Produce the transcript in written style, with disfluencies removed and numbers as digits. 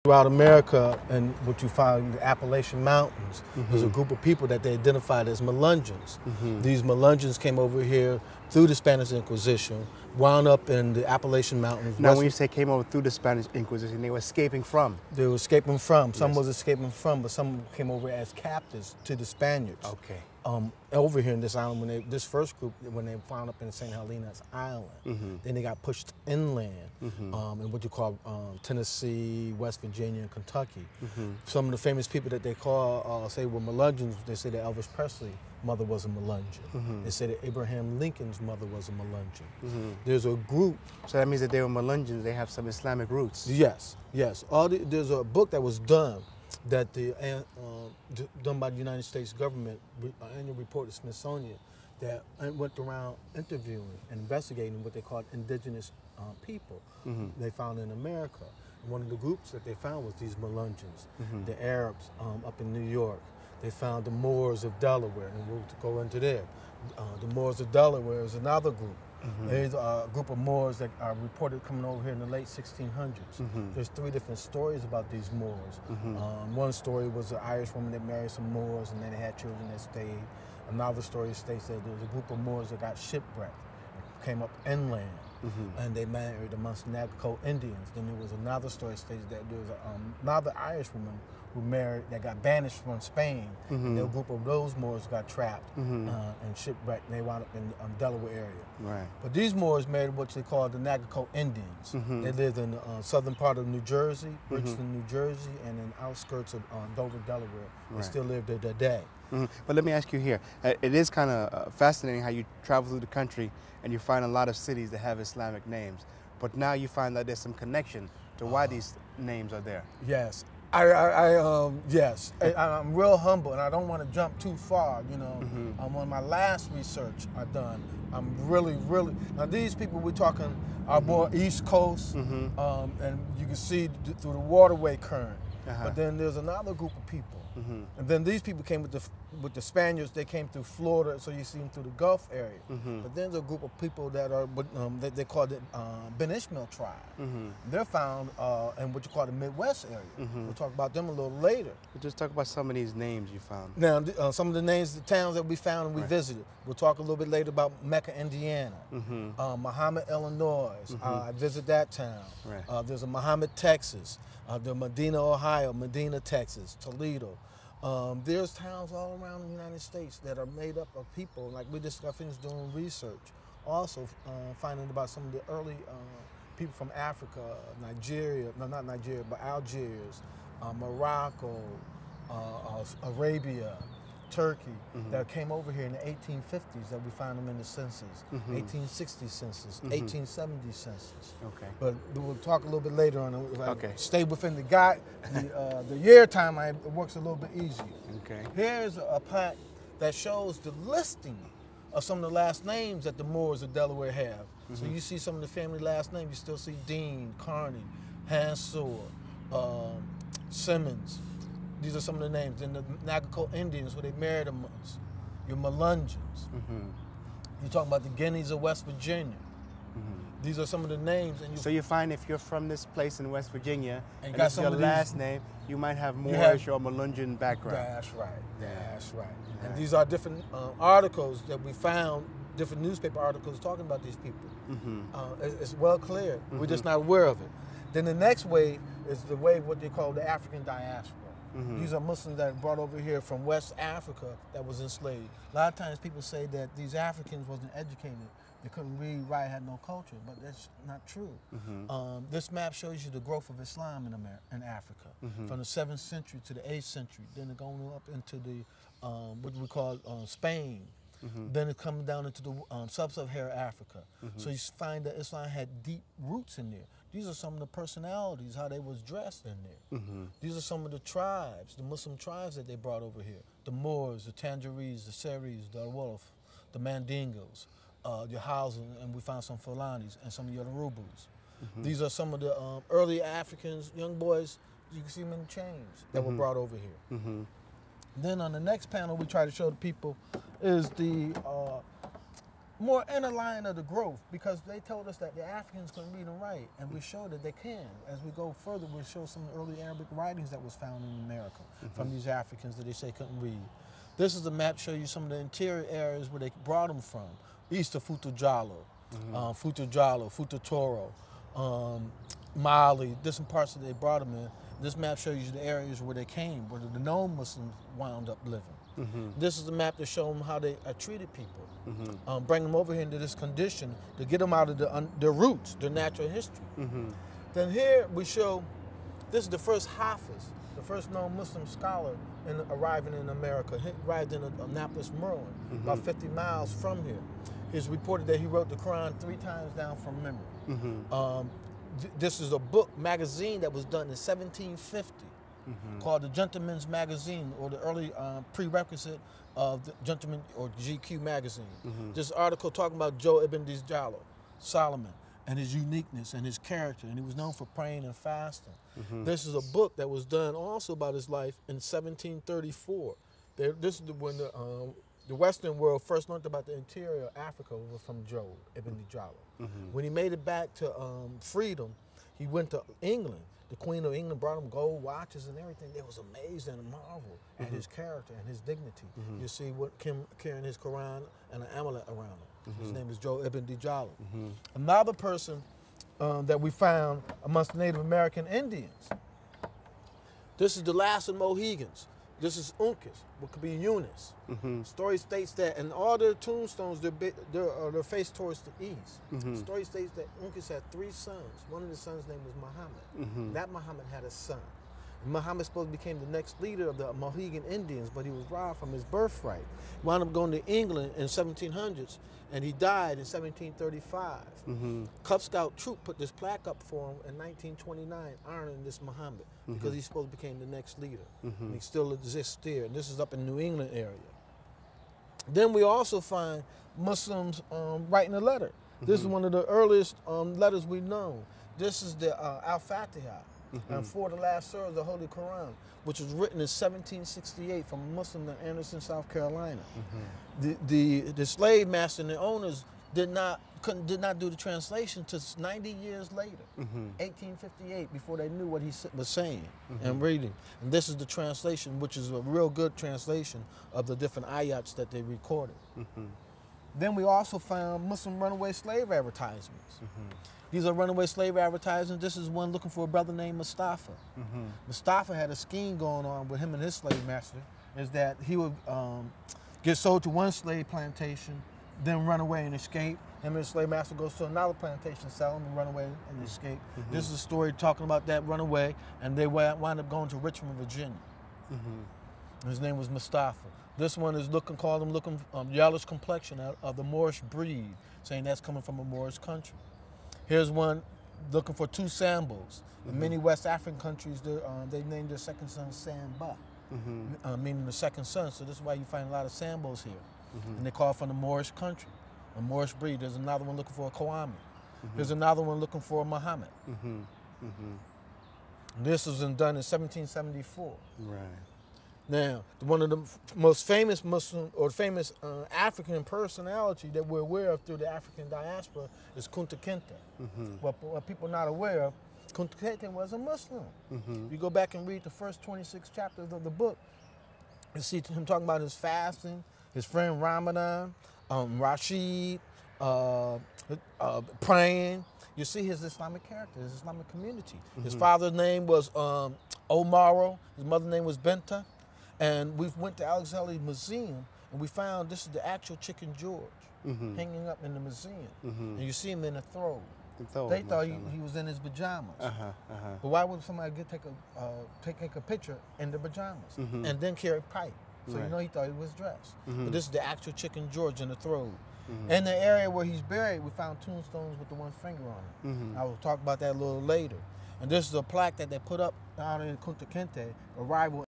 Throughout America, and what you find in the Appalachian Mountains, there's a group of people that they identified as Melungeons. These Melungeons came over here through the Spanish Inquisition, wound up in the Appalachian Mountains. Now, when you say came over through the Spanish Inquisition, they were escaping from? They were escaping from. Some was escaping from, but some came over as captives to the Spaniards. Okay. Over here in this island, when this first group, when they found up in St. Helena's Island, then they got pushed inland in what you call Tennessee, West Virginia, and Kentucky. Some of the famous people that they call, say were Melungeons, they say that Elvis Presley's mother was a Melungeon. They say that Abraham Lincoln's mother was a Melungeon. There's a group. So that means that they were Melungeons, they have some Islamic roots. Yes, yes. There's a book that was done that done by the United States government, annual report of Smithsonian, that went around interviewing and investigating what they called indigenous people they found in America. And one of the groups that they found was these Melungeons, the Arabs up in New York. They found the Moors of Delaware, and we'll go into there. The Moors of Delaware is another group. There's a group of Moors that are reported coming over here in the late 1600s. There's 3 different stories about these Moors. One story was an Irish woman that married some Moors and then they had children that stayed. Another story states that there was a group of Moors that got shipwrecked, came up inland, and they married amongst Navajo Indians. Then there was another story states that there was another Irish woman who married, that got banished from Spain. And a group of those Moors got trapped and shipwrecked, and they wound up in the Delaware area. Right. But these Moors married what they call the Navajo Indians. They lived in the southern part of New Jersey, Bridgeton, New Jersey, and in the outskirts of Dover, Delaware. They still live there today. But let me ask you here, it is kind of fascinating how you travel through the country and you find a lot of cities that have Islamic names, but now you find that there's some connection to why these names are there. Yes. Yes, I'm real humble, and I don't want to jump too far. You know, on my last research I've done, I'm really now these people we're talking are more East Coast, and you can see through the waterway current. But then there's another group of people, and then these people came with the Spaniards. They came through Florida, so you see them through the Gulf area. But then there's a group of people that are that they call the Ben Ishmael tribe. They're found in what you call the Midwest area. We'll talk about them a little later. We'll just talk about some of these names you found. Now, some of the names of the towns that we found and we visited. We'll talk a little bit later about Mecca, Indiana, Muhammad, Illinois. I visit that town. There's a Muhammad, Texas. The Medina, Ohio, Medina, Texas, Toledo. There's towns all around the United States that are made up of people. Like we just got finished doing research. Also finding about some of the early people from Africa, Nigeria, no, not Nigeria, but Algiers, Morocco, Arabia, Turkey, that came over here in the 1850s that we found them in the census, 1860 census, 1870 census. Okay. But we'll talk a little bit later on. Okay. Stay within the year time, it works a little bit easier. Okay. Here's a plaque that shows the listing of some of the last names that the Moors of Delaware have. So you see some of the family last names. You still see Dean, Carney, Hansor, Simmons. These are some of the names. And the Navajo Indians, who they married amongst. Your Melungeons. You're talking about the Guineas of West Virginia. These are some of the names. And so you find if you're from this place in West Virginia, and got this is your last name, you might have Moorish or Melungeon background. That's right. That's right. And these are different articles that we found, different newspaper articles talking about these people. It's well clear. We're just not aware of it. Then the next wave is the wave what they call the African diaspora. These are Muslims that are brought over here from West Africa that was enslaved. A lot of times people say that these Africans wasn't educated. They couldn't read, write, had no culture, but that's not true. This map shows you the growth of Islam in Africa, from the 7th century to the 8th century, then going up into the, what we call Spain, then it's coming down into the sub-Saharan Africa. So you find that Islam had deep roots in there. These are some of the personalities, how they was dressed in there. These are some of the tribes, the Muslim tribes that they brought over here. The Moors, the Tangerines, the Seris, the Wolf, the Mandingos, the Hausa, and we found some Fulanis and some Yorubas. These are some of the early Africans, young boys, you can see them in chains that were brought over here. Then on the next panel we try to show the people is the more inner line of the growth, because they told us that the Africans couldn't read and write, and we showed that they can. As we go further, we'll show some early Arabic writings that was found in America from these Africans that they say couldn't read. This is a map show you some of the interior areas where they brought them from. East of Futa Jalo, Futa Toro, Mali, different parts that they brought them in. This map shows you the areas where they came, where the known Muslims wound up living. This is the map to show them how they treated people, bring them over here into this condition to get them out of their roots, their natural history. Then here we show, this is the first Hafiz, the first known Muslim scholar arriving in America. He arrived in Annapolis, Maryland, about 50 miles from here. It's reported that he wrote the Quran 3 times down from memory. This is a book, magazine that was done in 1750. Called the Gentleman's Magazine, or the early prerequisite of the Gentleman or GQ magazine. This article talking about Joe Ibn Dijalo, Solomon, and his uniqueness and his character, and he was known for praying and fasting. This is a book that was done also about his life in 1734. This is when the Western world first learned about the interior of Africa was from Joe Ibn Dijalo. When he made it back to freedom, he went to England. The Queen of England brought him gold watches and everything. They was amazed and marveled at his character and his dignity. You see what carrying his Quran and an amulet around him. His name is Joe Ibn Dijalo. Another person that we found amongst the Native American Indians. This is the last of Mohegans. This is Uncas, what could be Eunice. Story states that, and all their tombstones, they're faced towards the east. Story states that Uncas had 3 sons. One of the sons' name was Muhammad. That Muhammad had a son. And Muhammad supposed to became the next leader of the Mohegan Indians, but he was robbed from his birthright. He wound up going to England in 1700s, and he died in 1735. Cub Scout troop put this plaque up for him in 1929, honoring this Muhammad, because he's supposed to become the next leader. And he still exists there. And this is up in New England area. Then we also find Muslims writing a letter. This is one of the earliest letters we know. This is the Al-Fatiha, and 4 of the last surahs of the Holy Quran, which was written in 1768 from a Muslim in Anderson, South Carolina. The slave master and the owners did not do the translation until 90 years later, 1858, before they knew what he was saying and reading. And this is the translation, which is a real good translation of the different ayats that they recorded. Then we also found Muslim runaway slave advertisements. These are runaway slave advertisements. This is one looking for a brother named Mustafa. Mustafa had a scheme going on with him and his slave master, is that he would get sold to one slave plantation, then run away and escape. Him and his slave master goes to another plantation, sell him and run away and escape. This is a story talking about that runaway, and they wind up going to Richmond, Virginia. His name was Mustafa. This one is looking yellowish complexion of the Moorish breed, saying that's coming from a Moorish country. Here's one looking for 2 Sambos. In many West African countries, they named their second son Samba, meaning the second son. So this is why you find a lot of Sambos here. And they call from the Moorish country, a Moorish breed. There's another one looking for a Kwame. There's another one looking for a Muhammad. This was done in 1774. Right. Now, one of the most famous Muslim or famous African personality that we're aware of through the African diaspora is Kunta Kinte. What people are not aware of, Kunta Kinte was a Muslim. You go back and read the first 26 chapters of the book, you see him talking about his fasting, his friend Ramadan, Rashid, praying. You see his Islamic character, his Islamic community. His father's name was Omaro, his mother's name was Benta. And we went to Alexandria Museum, and we found this is the actual Chicken George hanging up in the museum. And you see him in a throw. They thought he was in his pajamas. But why would somebody take a picture in the pajamas and then carry a pipe? So you know he thought he was dressed. But this is the actual Chicken George in the throw. In the area where he's buried, we found tombstones with the 1 finger on it. I will talk about that a little later. And this is a plaque that they put up down in Kunta Kinte, arrival